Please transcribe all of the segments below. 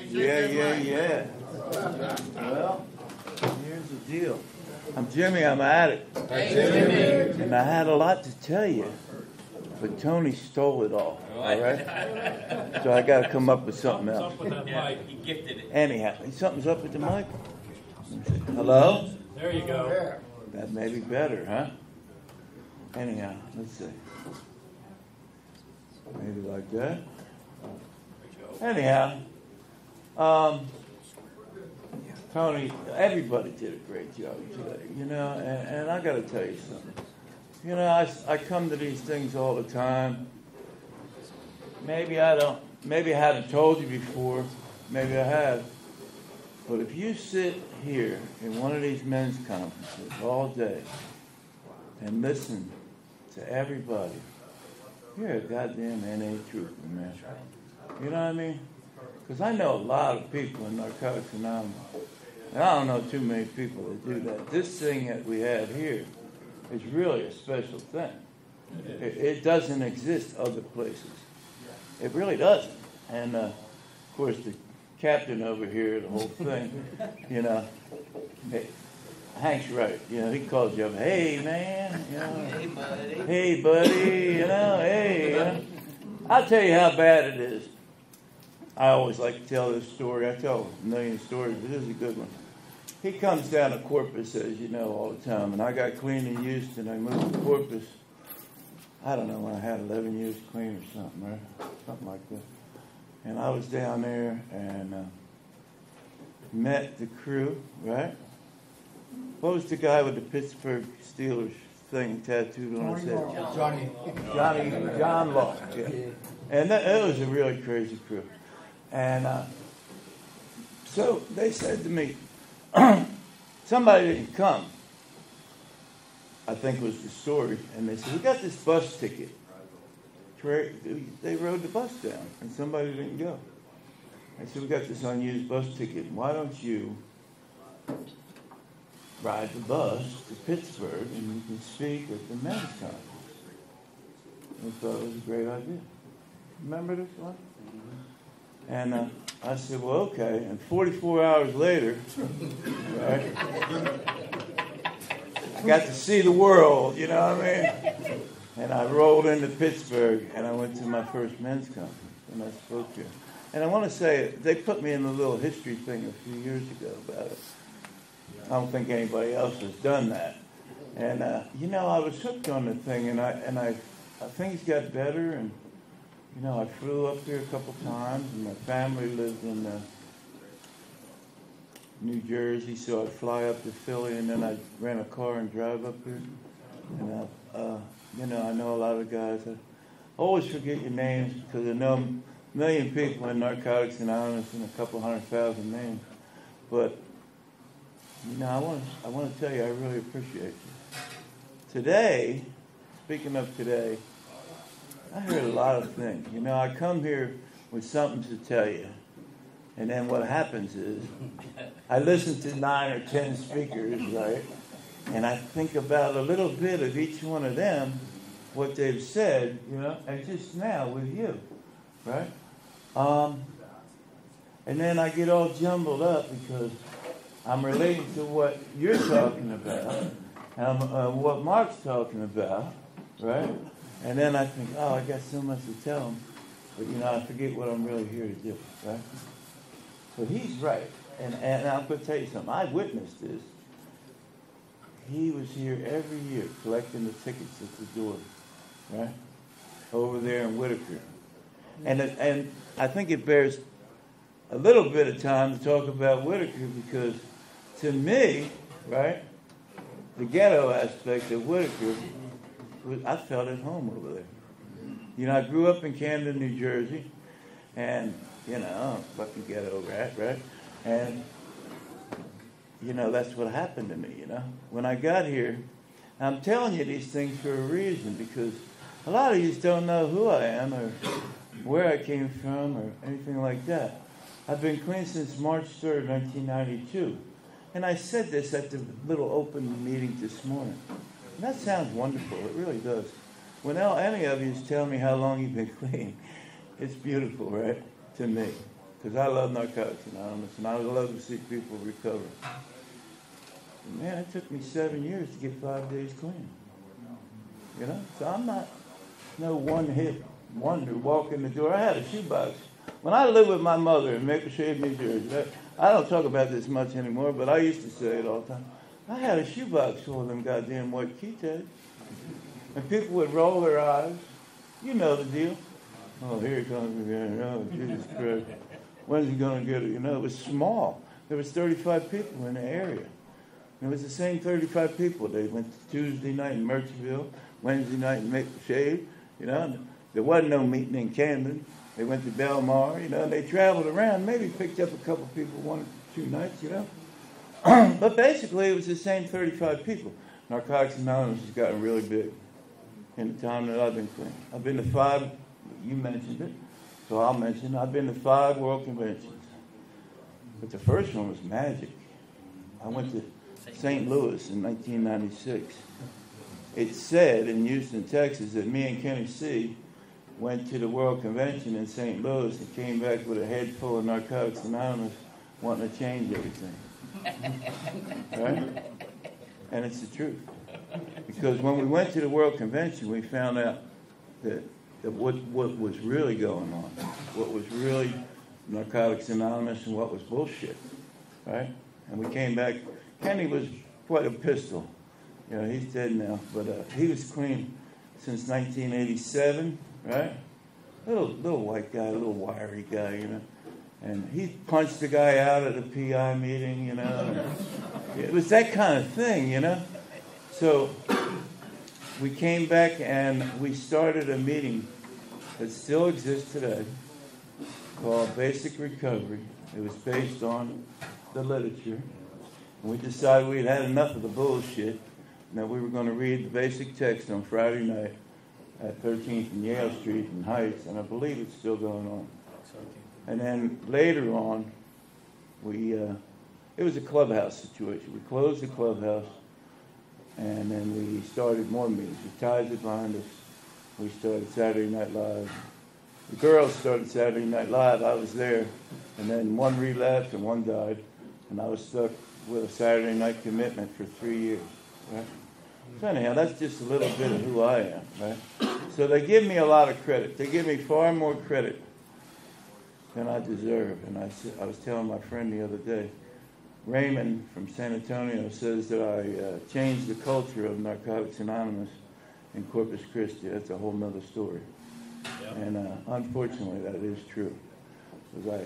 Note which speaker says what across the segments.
Speaker 1: Yeah. Well, here's the deal. I'm Jimmy, I'm an addict. And I had a lot to tell you, but Tony stole it all right? So I got to come up with something else.
Speaker 2: He gifted it.
Speaker 1: Anyhow, something's up with the mic. Hello?
Speaker 2: There you go.
Speaker 1: That may be better, huh? Anyhow, let's see. Maybe like that. Anyhow, Tony, everybody did a great job today, and I got to tell you something. I come to these things all the time. Maybe I haven't told you before, maybe I have. But if you sit here in one of these men's conferences all day and listen to everybody, you're a goddamn NA trooper, man. You know what I mean? Because I know a lot of people in Narcotics Anonymous, and I don't know too many people that do that. This thing that we have here is really a special thing. It doesn't exist other places. It really doesn't. And, of course, the captain over here, the whole thing, Hank's right. He calls you up, hey, man, hey, buddy, hey. I'll tell you how bad it is. I always like to tell this story. I tell a million stories, but this is a good one. He comes down to Corpus, as you know, all the time. And I got clean in Houston. I moved to Corpus, I don't know, when I had 11 years clean or something, right? Something like that. And I was down there and met the crew, right? What was the guy with the Pittsburgh Steelers thing tattooed on his head? John Law. Yeah. And it was a really crazy crew. And so they said to me, somebody didn't come, I think was the story. And they said, we got this bus ticket. They rode the bus down, and somebody didn't go. I said, we got this unused bus ticket. Why don't you ride the bus to Pittsburgh and you can speak at the men's conference? I thought it was a great idea. Remember this one? And I said, well, okay. And 44 hours later, right, I got to see the world, you know what I mean? And I rolled into Pittsburgh, and I went to my first men's conference, and I spoke here. And I want to say, they put me in a little history thing a few years ago about it. I don't think anybody else has done that. And, I was hooked on the thing, and things got better, and, I flew up here a couple times, and my family lived in New Jersey, so I'd fly up to Philly, and then I'd rent a car and drive up here. And, I know a lot of guys. I always forget your names because I know a million people in Narcotics Anonymous and a couple 100,000 names. But, I want to tell you, I really appreciate you. Today, speaking of today, I heard a lot of things. I come here with something to tell you. And then what happens is, I listen to 9 or 10 speakers, right? And I think about a little bit of each one of them, what they've said, and just now with you, right? And then I get all jumbled up because I'm relating to what you're talking about, and what Mark's talking about, right? And then I think, I got so much to tell him, but I forget what I'm really here to do, right? So he's right, and I'm going to tell you something. I witnessed this. He was here every year collecting the tickets at the door, right? Over there in Whitaker. And I think it bears a little bit of time to talk about Whitaker because to me, right, the ghetto aspect of Whitaker, I felt at home over there. I grew up in Camden, New Jersey, and, fucking ghetto rat, right? And that's what happened to me, When I got here, I'm telling you these things for a reason because a lot of you don't know who I am or where I came from or anything like that. I've been clean since March 3rd, 1992. And I said this at the little open meeting this morning. And that sounds wonderful. It really does. When any of you tell me how long you've been clean, it's beautiful, right, to me. because I love Narcotics Anonymous, and I would love to see people recover. And man, it took me 7 years to get 5 days clean. You know, so I'm not no one-hit wonder walk in the door. I had a shoebox. When I lived with my mother in Maple Shade, New Jersey, I don't talk about this much anymore, but I used to say it all the time. I had a shoebox full of them goddamn white key tags. And people would roll their eyes. You know the deal. Oh, here he comes again. Oh, Jesus Christ. When's he going to get it? You know, it was small. There was 35 people in the area. It was the same 35 people. They went to Tuesday night in Merchville, Wednesday night in Maple Shade. You know, there wasn't no meeting in Camden. They went to Belmar, you know, and they traveled around, maybe picked up a couple people 1 or 2 nights, you know. But basically, it was the same 35 people. Narcotics Anonymous has gotten really big in the time that I've been clean. I've been to 5, you mentioned it, so I'll mention it. I've been to 5 world conventions. But the first one was magic. I went to St. Louis in 1996. It said in Houston, Texas, that me and Kenny C. went to the World Convention in St. Louis and came back with a head full of Narcotics Anonymous wanting to change everything. Right? And it's the truth. Because when we went to the World Convention, we found out that what was really going on, what was really Narcotics Anonymous and what was bullshit. Right? And we came back. Kenny was quite a pistol. You know, he's dead now, but he was clean since 1987. Right? Little white guy, little wiry guy, you know. And he punched the guy out at a PI meeting, you know. It was that kind of thing, you know. So we came back and we started a meeting that still exists today called Basic Recovery. It was based on the literature. And we decided we'd had enough of the bullshit and that we were going to read the basic text on Friday night at 13th and Yale Street in Heights, and I believe it's still going on. And then later on, it was a clubhouse situation. We closed the clubhouse, and then we started more meetings. The ties it behind us. We started Saturday Night Live. The girls started Saturday Night Live. I was there, and then one relapsed and one died, and I was stuck with a Saturday night commitment for 3 years. Right? So anyhow, that's just a little bit of who I am, right? So they give me a lot of credit. They give me far more credit than I deserve. And I was telling my friend the other day, Raymond from San Antonio says that I changed the culture of Narcotics Anonymous in Corpus Christi. That's a whole nother story. Yep. And unfortunately, that is true. Because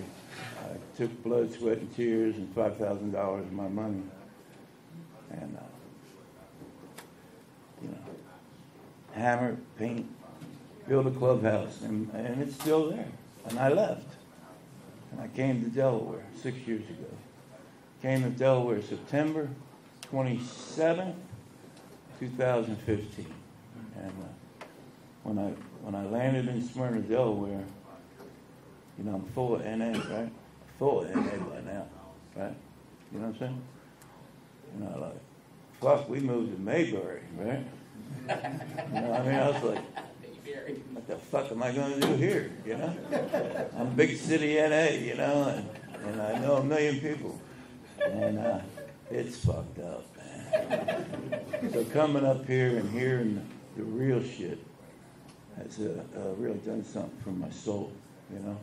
Speaker 1: I took blood, sweat, and tears and $5,000 of my money. And you know, hammer, paint, build a clubhouse, and it's still there. And I left. And I came to Delaware 6 years ago. Came to Delaware September 27th, 2015. And when I landed in Smyrna, Delaware, you know, I'm full of NA, right? Full of NA by now, right? You know what I'm saying? You know, like, fuck, we moved to Mayberry, right? You know, I mean, I was like, what the fuck am I going to do here, you know? I'm big city NA, you know, and I know a million people. And it's fucked up, man. So coming up here and hearing the real shit has really done something for my soul, you know?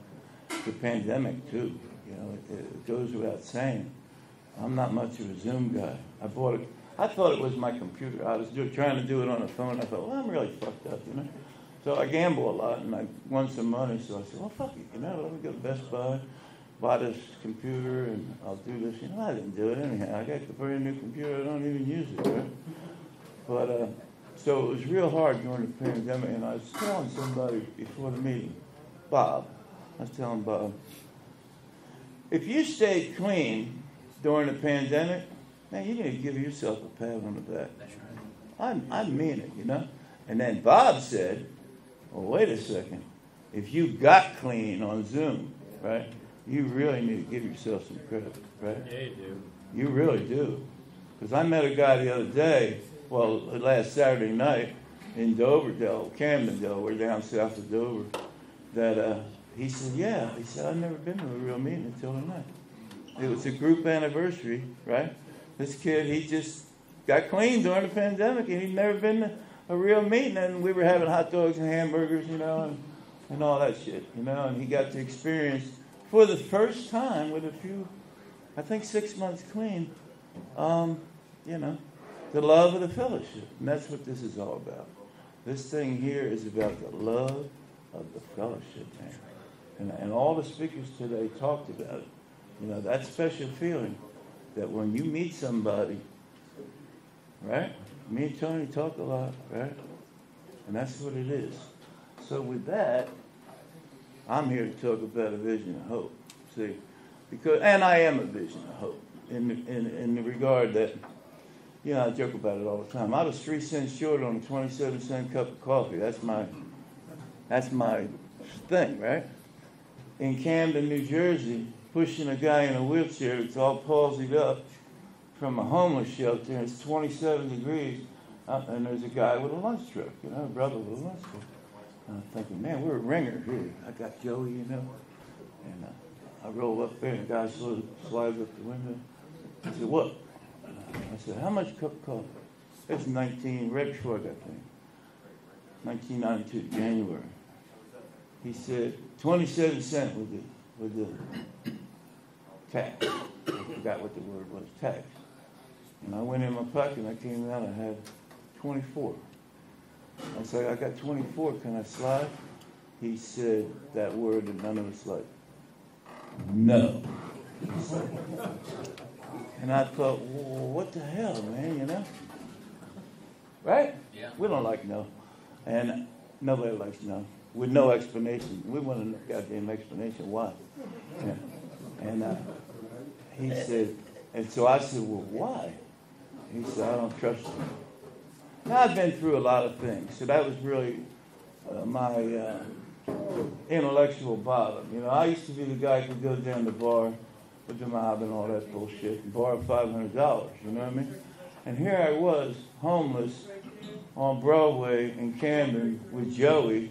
Speaker 1: The pandemic, too, you know, it goes without saying. I'm not much of a Zoom guy. I thought it was my computer. I was trying to do it on a phone. I thought, well, I'm really fucked up, you know. So I gamble a lot, and I won some money. So I said, well, fuck it, you know, let me go to Best buy this computer, and I'll do this. You know, I didn't do it anyhow. I got a brand new computer. I don't even use it, right? But so it was real hard during the pandemic, and I was telling somebody before the meeting, Bob, I was telling Bob, if you stayed clean during the pandemic, man, you need to give yourself a pat on the back. That's right. I mean it, you know. And then Bob said, well, wait a second. If you got clean on Zoom, right, you really need to give yourself some credit, right?
Speaker 2: Yeah, you do.
Speaker 1: You really do. Because I met a guy the other day, well, last Saturday night in Dover, Camden, Delaware, down south of Dover, that he said, yeah. He said, I've never been to a real meeting until tonight. It was a group anniversary, right? This kid, he just got clean during the pandemic, and he'd never been to a real meeting. And we were having hot dogs and hamburgers, and all that shit, And he got to experience, for the first time, with a few, I think 6 months clean, the love of the fellowship. And that's what this is all about. This thing here is about the love of the fellowship, man. And all the speakers today talked about it. That special feeling that when you meet somebody, right? Me and Tony talk a lot, right? And that's what it is. So with that, I'm here to talk about a vision of hope. See, and I am a vision of hope in the regard that, I joke about it all the time. I was 3 cents short on a 27-cent cup of coffee. That's my thing, right? In Camden, New Jersey, pushing a guy in a wheelchair that's all palsied up from a homeless shelter, and it's 27 degrees, and there's a guy with a lunch truck, a brother with a lunch truck. And I'm thinking, man, we're a ringer here. I got Joey, and I roll up there, and the guy sort of slides up the window. I said, what? I said, how much cup of coffee? It's right before I got clean. 1992, January. He said, 27 cents with the tax. I forgot what the word was, tax. And I went in my pocket and I came out and I had 24. I said, I got 24, can I slide? He said that word and none of us like, no. And I thought, well, what the hell, man, Right?
Speaker 2: Yeah.
Speaker 1: We don't like no. And nobody likes no. With no explanation. We want a goddamn explanation why. Yeah. And he said, and so I said, well, why? He said, I don't trust you. Now, I've been through a lot of things, so that was really my intellectual bottom. I used to be the guy who could go down the bar with the mob and all that bullshit and borrow $500, you know what I mean? And here I was, homeless, on Broadway in Camden with Joey,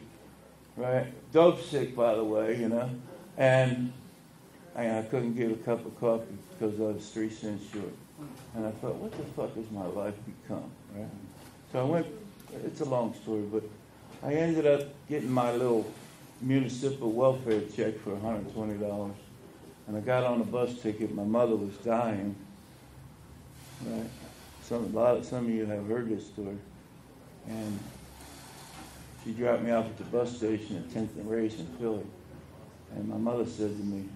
Speaker 1: right? Dope sick, by the way, and I couldn't get a cup of coffee because I was 3 cents short. And I thought, what the fuck has my life become, right? So I went, it's a long story, but I ended up getting my little municipal welfare check for $120. And I got on a bus ticket. My mother was dying, right? Some of you have heard this story. And she dropped me off at the bus station at 10th and Race in Philly. And my mother said to me,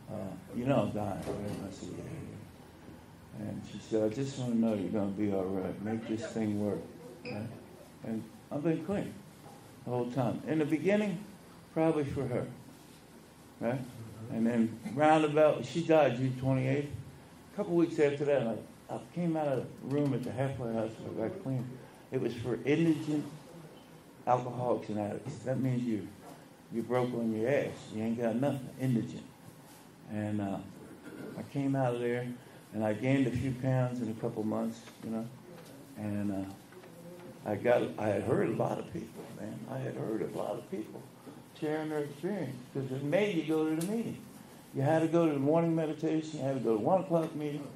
Speaker 1: I'm dying, right? And I said, yeah. And she said, I just want to know you're going to be all right. Make this thing work. Right? And I've been clean the whole time. In the beginning, probably for her. Right? And then roundabout, she died June 28th. A couple weeks after that, I came out of the room at the halfway house where I got clean. It was for indigent alcoholics and addicts. That means you're broke on your ass. You ain't got nothing. Indigent. And I came out of there, and I gained a few pounds in a couple months, And I had heard a lot of people, man. I had heard a lot of people sharing their experience because it made you go to the meeting. You had to go to the morning meditation. You had to go to 1 o'clock meeting.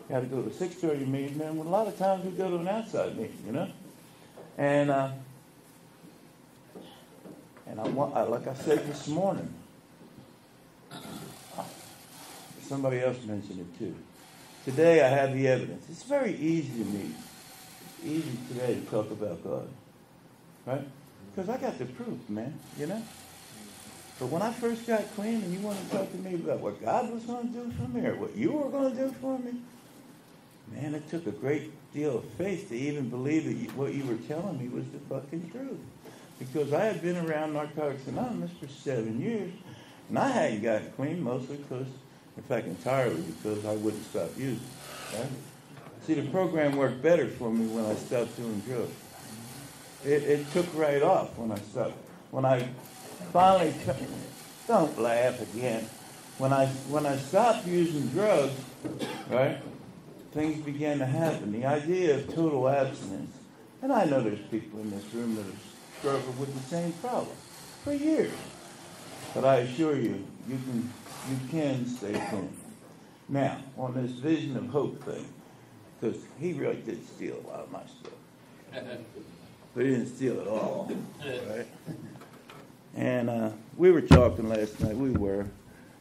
Speaker 1: You had to go to a 6:30 meeting. And a lot of times we go to an outside meeting, And like I said this morning, somebody else mentioned it too. Today I have the evidence. It's very easy to me. It's easy today to talk about God, right? Because I got the proof, man, But when I first got clean and you want to talk to me about what God was going to do for me or what you were going to do for me, man, it took a great deal of faith to even believe that what you were telling me was the fucking truth. Because I had been around Narcotics Anonymous for 7 years, and I hadn't gotten clean, mostly because, in fact, entirely because I wouldn't stop using, right? See, the program worked better for me when I stopped doing drugs. It took right off when I stopped. When I finally, don't laugh again. When I stopped using drugs, right, things began to happen. The idea of total abstinence, and I know there's people in this room that have struggled with the same problem for years. But I assure you, you can stay clean. Now, on this vision of hope thing, because he really did steal a lot of my stuff. But he didn't steal it all, right? And we were talking last night,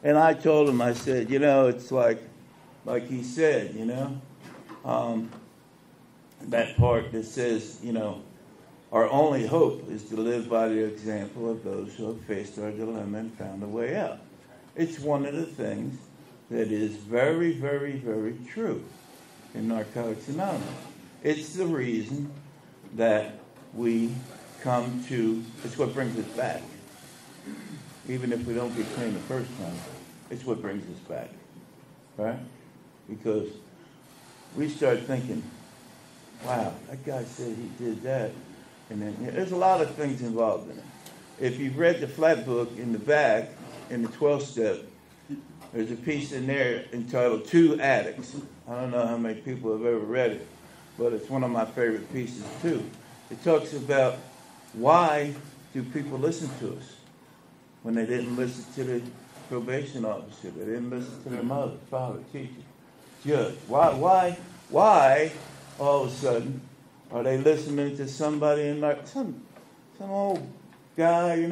Speaker 1: and I told him, I said, it's like he said, that part that says, our only hope is to live by the example of those who have faced our dilemma and found a way out. It's one of the things that is very, very, very true in Narcotics Anonymous. It's the reason that we come to, it's what brings us back. Even if we don't get clean the first time, it's what brings us back, right? Because we start thinking, wow, that guy said he did that. And then there's a lot of things involved in it. If you've read the flat book in the back, in the 12th step, there's a piece in there entitled Two Addicts. I don't know how many people have ever read it, but it's one of my favorite pieces too. It talks about why do people listen to us when they didn't listen to the probation officer, they didn't listen to their mother, father, teacher, judge. Why all of a sudden are they listening to somebody in like some old guy,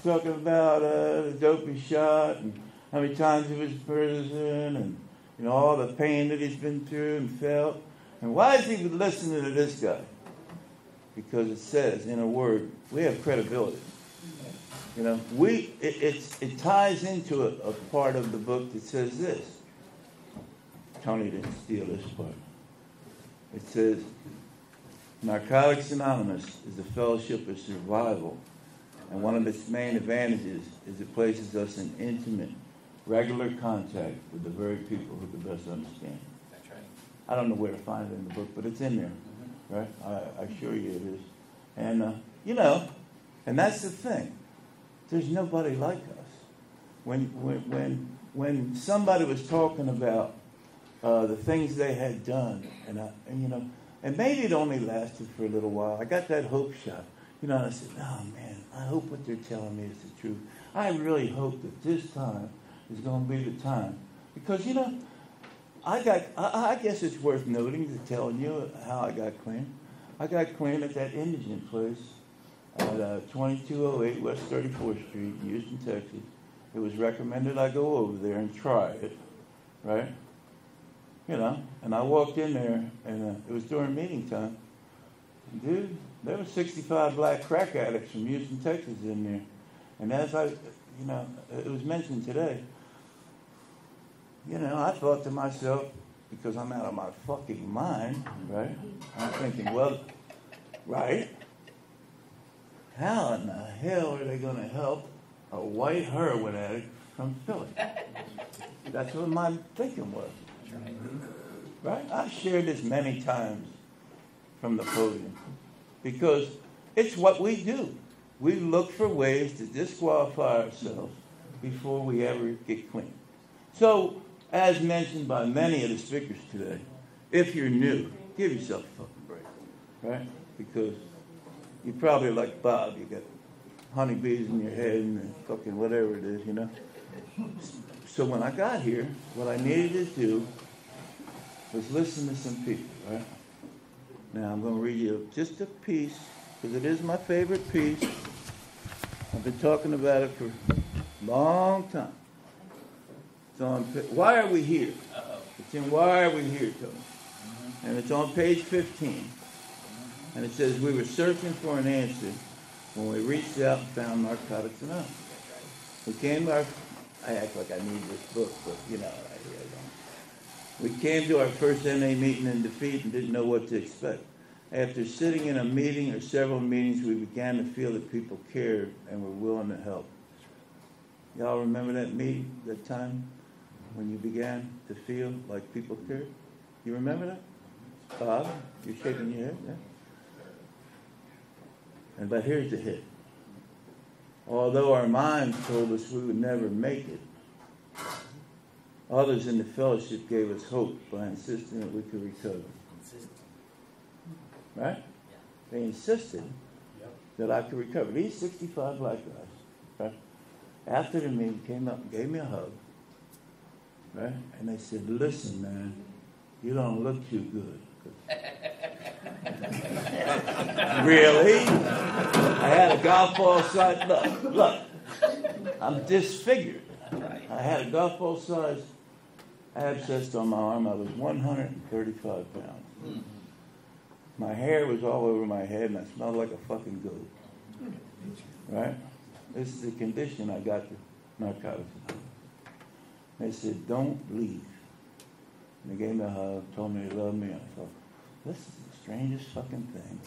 Speaker 1: talking about the dope he shot and how many times he was in prison and all the pain that he's been through and felt. And why is he listening to this guy? Because it says in a word, we have credibility. It ties into a part of the book that says this. Tony didn't steal this part. It says, Narcotics Anonymous is a fellowship of survival, and one of its main advantages is it places us in intimate, regular contact with the very people who can best understand.
Speaker 2: That's right.
Speaker 1: I don't know where to find it in the book, but it's in there, right? I assure you it is. And, and that's the thing. There's nobody like us. When somebody was talking about the things they had done, and maybe it only lasted for a little while. I got that hope shot, and I said, oh man, I hope what they're telling me is the truth. I really hope that this time is going to be the time, because I guess it's worth noting to telling you how I got clean. I got clean at that indigent place at 2208 West 34th Street, Houston, Texas. It was recommended I go over there and try it, right? And I walked in there, and it was during meeting time. Dude, there were 65 black crack addicts from Houston, Texas in there. And as it was mentioned today, I thought to myself, because I'm out of my fucking mind, right? I'm thinking, well, right? How in the hell are they going to help a white heroin addict from Philly? That's what my thinking was. Right? I've shared this many times from the podium because it's what we do. We look for ways to disqualify ourselves before we ever get clean. So, as mentioned by many of the speakers today, if you're new, give yourself a fucking break, right? Because you're probably like Bob, you got honeybees in your head and fucking whatever it is, So when I got here, what I needed to do was listen to some people, right? Now I'm going to read you just a piece, because it is my favorite piece. I've been talking about it for a long time. It's on, Why Are We Here? It's in Why Are We Here, Tony? And it's on page 15. And it says, we were searching for an answer when we reached out and found Narcotics Anonymous. We came to I act like I need this book, but I don't. We came to our first NA meeting in defeat and didn't know what to expect. After sitting in a meeting or several meetings, we began to feel that people cared and were willing to help. Y'all remember that meeting, that time when you began to feel like people cared? You remember that? Bob, you're shaking your head, yeah? But here's the hit. Although our minds told us we would never make it, others in the fellowship gave us hope by insisting that we could recover. Right? They insisted that I could recover. These 65 black guys, right? After the meeting, came up and gave me a hug, right? And they said, listen, man, you don't look too good. Really? I had a golf ball size. Look, I'm disfigured. I had a golf ball size abscess on my arm. I was 135 pounds. My hair was all over my head, and I smelled like a fucking goat. Right? This is the condition I got the narcotics. They said, don't leave. And they gave me a hug, told me they loved me. I thought, this is the strangest fucking thing.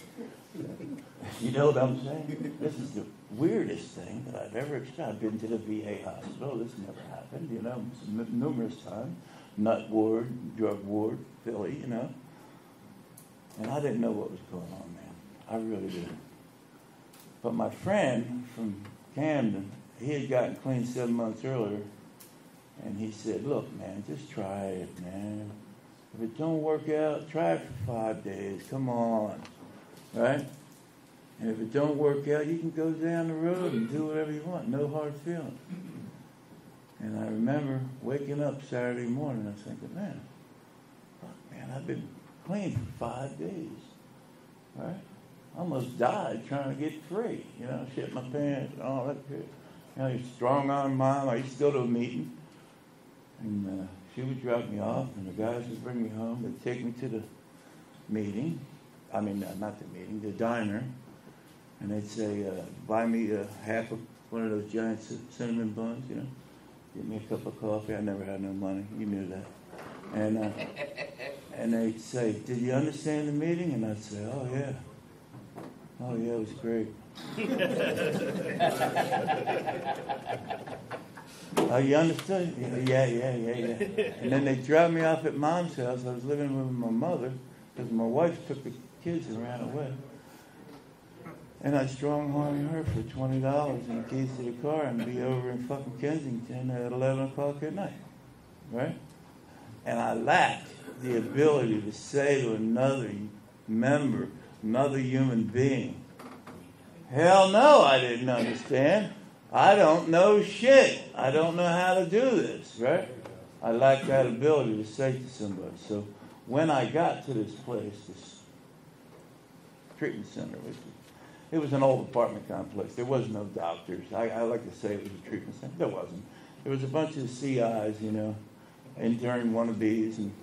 Speaker 1: You know what I'm saying? This is the weirdest thing that I've ever experienced. I've been to the VA hospital. This never happened, you know, numerous times. Nut ward, drug ward, Philly, you know. And I didn't know what was going on, man. I really didn't. But my friend from Camden, he had gotten clean 7 months earlier. And he said, look, man, just try it, man. If it don't work out, try it for 5 days. Come on. Right? And if it don't work out, you can go down the road and do whatever you want. No hard feelings. And I remember waking up Saturday morning and thinking, man, I've been clean for 5 days. Right? I almost died trying to get free. You know, shit my pants and all that shit. You know, you're strong on mom. I used to go to a meeting. And she would drop me off, and the guys would bring me home. They'd take me to the meeting. I mean, not the meeting, the diner. And they'd say, buy me half of one of those giant cinnamon buns, you know. Get me a cup of coffee. I never had no money. You knew that. And they'd say, did you understand the meeting? And I'd say, oh, yeah. Oh, yeah, it was great. Oh, you understood? Yeah. And then they dropped me off at Mom's house. I was living with my mother because my wife took the kids and ran away. And I strong-armed her for $20 and the keys to the car and be over in fucking Kensington at 11 o'clock at night. Right? And I lacked the ability to say to another member, another human being, hell no, I didn't understand. I don't know shit. I don't know how to do this, right? I lacked that ability to say to somebody. So when I got to this place, this treatment center, it was an old apartment complex. There was no doctors. I like to say it was a treatment center. There wasn't. There was a bunch of CIs, you know, intern wannabes and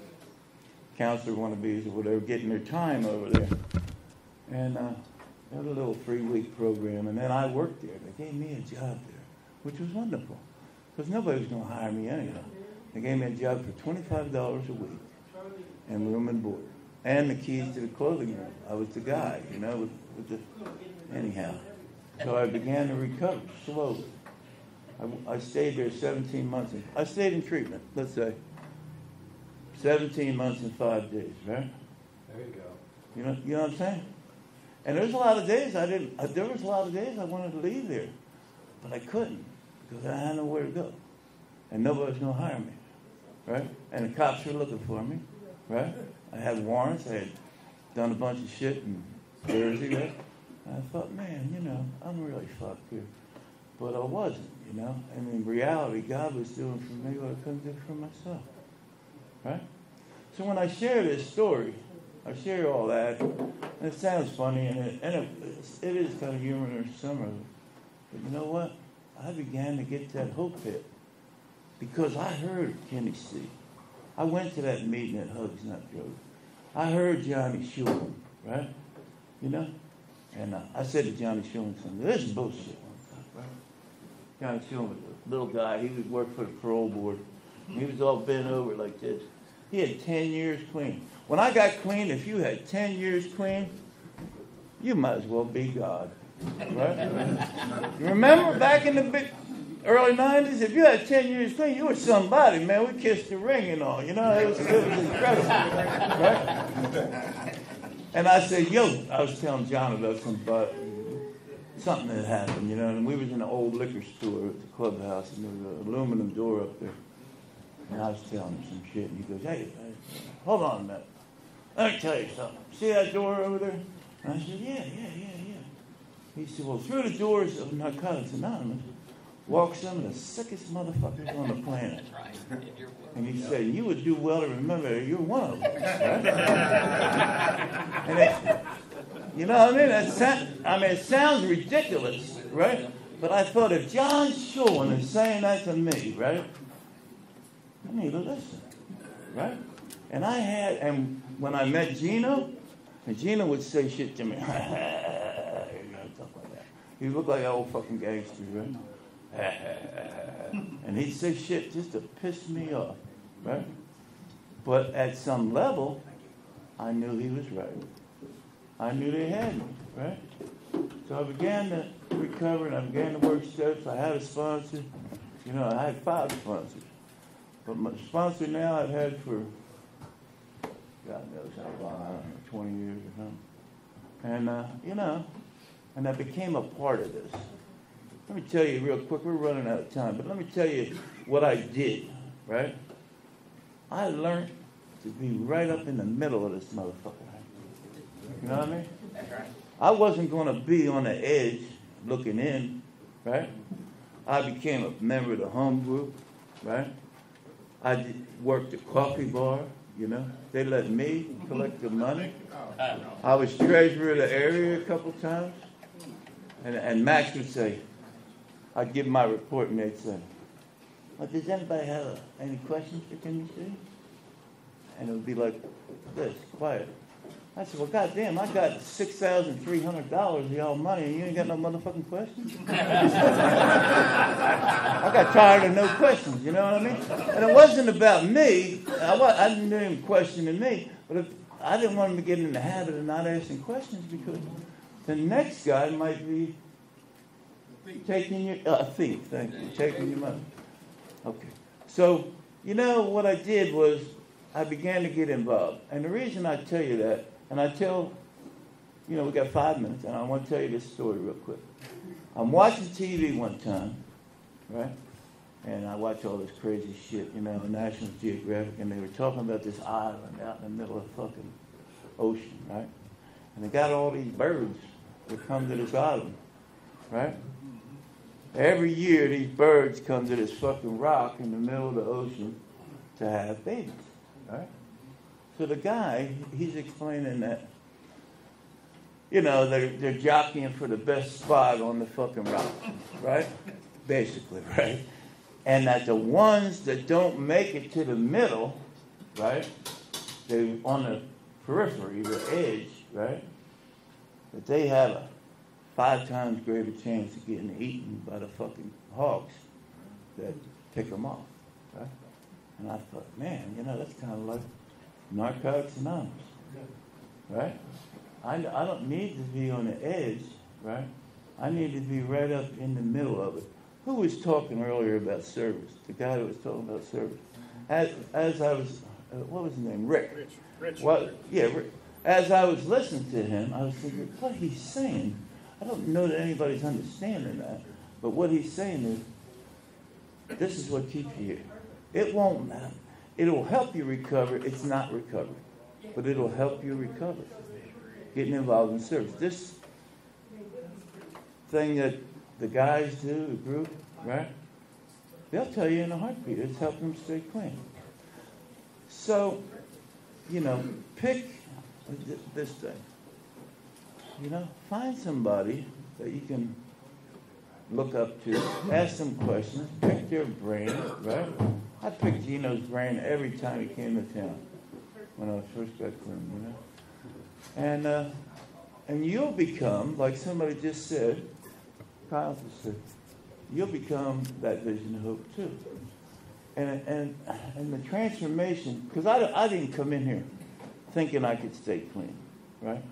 Speaker 1: counselor wannabes or whatever, getting their time over there. And they had a little 3-week program, and then I worked there. They gave me a job there, which was wonderful, because nobody was going to hire me anyhow. They gave me a job for $25 a week, and room and board, and the keys to the clothing room. I was the guy, you know, with the... Anyhow, so I began to recover slowly. I stayed there 17 months. I stayed in treatment, let's say, 17 months and 5 days, right?
Speaker 2: There you go.
Speaker 1: You know what I'm saying? And there was a lot of days I wanted to leave there, but I couldn't because I had nowhere to go, and nobody was going to hire me, right? And the cops were looking for me, right? I had warrants. I had done a bunch of shit in Jersey, right? And I thought, man, you know, I'm really fucked here, but I wasn't, you know. And in reality, God was doing for me what I couldn't do for myself, right? So when I share this story, I share all that, and it sounds funny, and it is kind of humorous, some of it. But you know what? I began to get that hope hit because I heard Kenny C. I went to that meeting at Hugs Not Joke. I heard Johnny Shulman, right? You know? And I said to Johnny Shulman, this is bullshit. Right? Johnny Shulman was a little guy. He would work for the parole board. He was all bent over like this. He had 10 years clean. When I got clean, if you had 10 years clean, you might as well be God. Right? You remember back in the early 90s, if you had 10 years clean, you were somebody, man. We kissed the ring and all. You know, it was incredible. Right? And I said, I was telling John about something that happened, you know, and we was in an old liquor store at the clubhouse, and there was an aluminum door up there. And I was telling him some shit, and he goes, hey, hold on a minute. Let me tell you something. See that door over there? And I said, yeah. He said, well, through the doors of Narcotics Anonymous, walk some of the sickest motherfuckers on the planet. And he said, you would do well to remember you're one of them. Right? And you know what I mean? It sounds ridiculous, right? But I thought, if John Shulman is saying that to me, right, I need to listen, right? And when I met Gino, and Gino would say shit to me, stuff like that. He looked like an old fucking gangster, right? And he'd say shit just to piss me off, right? But at some level, I knew he was right. I knew they had me, right? So I began to recover, and I began to work steps. I had a sponsor. You know, I had 5 sponsors. But my sponsor now I've had for, God knows how long, I don't know, 20 years or something. And, you know, and I became a part of this. Let me tell you real quick, we're running out of time, but let me tell you what I did, right? I learned to be right up in the middle of this motherfucker. You know what I mean?
Speaker 2: That's right.
Speaker 1: I wasn't going to be on the edge looking in, right? I became a member of the home group, right? I worked the coffee bar, you know. They let me collect the money. I was treasurer of the area a couple times. And Max would say, I'd give my report, and they'd say, well, does anybody have any questions for Timmy City? And it would be like this, quiet. I said, well, goddamn, I got $6,300 of y'all money, and you ain't got no motherfucking questions? I got tired of no questions, you know what I mean? And it wasn't about me. I didn't do him questioning me, but I didn't want him to get in the habit of not asking questions, because the next guy might be taking your thief, thank you, taking your money. Okay. So, you know, what I did was I began to get involved. And the reason I tell you that, and I tell, you know, we got 5 minutes, and I want to tell you this story real quick. I'm watching TV one time, right? And I watch all this crazy shit, you know, National Geographic, and they were talking about this island out in the middle of the fucking ocean, right? And they got all these birds that come to this island, right? Every year, these birds come to this fucking rock in the middle of the ocean to have babies, right? So the guy, he's explaining that, you know, they're jockeying for the best spot on the fucking rock, right? Basically, right? And that the ones that don't make it to the middle, right, they're on the periphery, the edge, right, that they have a 5 times greater chance of getting eaten by the fucking hogs that pick them off, right? And I thought, man, you know, that's kind of like Narcotics Anonymous, right? I don't need to be on the edge, right? I need to be right up in the middle of it. Who was talking earlier about service? The guy that was talking about service. As I was, what was his name? Rick. Rich. Well, yeah, Rick. As I was listening to him, I was thinking, what he's saying, I don't know that anybody's understanding that, but what he's saying is, this is what keeps you here. It won't matter. It'll help you recover. It's not recovery, but it'll help you recover. Getting involved in service. This thing that the guys do, the group, right? They'll tell you in a heartbeat. It's helping them stay clean. So, you know, pick this thing. You know, find somebody that you can look up to, ask them questions, pick their brain, right? I picked Gino's brain every time he came to town when I first got clean, you know? And you'll become, like somebody just said, Kyle just said, you'll become that vision of hope too. And the transformation, because I didn't come in here thinking I could stay clean, right?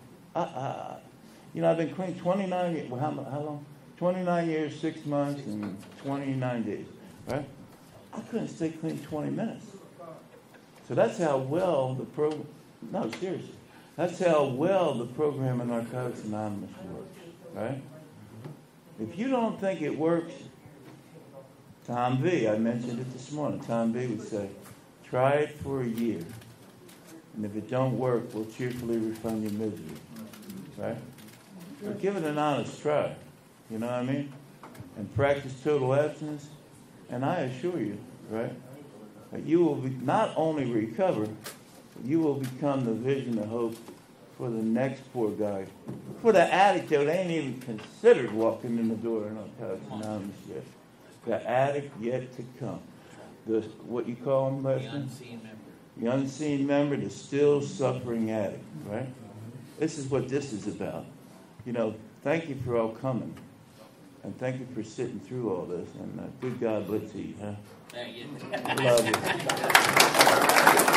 Speaker 1: You know, I've been clean 29 years. Well, how long? 29 years, 6 months, and 29 days, right? I couldn't stay clean 20 minutes. So that's how well the program, no, seriously. That's how well the program in Narcotics Anonymous works, right? If you don't think it works, Tom V., I mentioned it this morning, Tom V. would say, try it for a year. And if it don't work, we'll cheerfully refund your misery, right? But give it an honest try, you know what I mean? and practice total abstinence, and I assure you, right, that you will be not only recover, but you will become the vision of hope for the next poor guy. For the addict that ain't even considered walking in the door in Narcotics Anonymous yet. The addict yet to come. The, what you call him, Leslie?
Speaker 3: The unseen member.
Speaker 1: The unseen member, the still suffering addict, right? This is what this is about. You know, thank you for all coming. And thank you for sitting through all this. And good God, let's eat, huh?
Speaker 3: Thank you.
Speaker 1: Love you.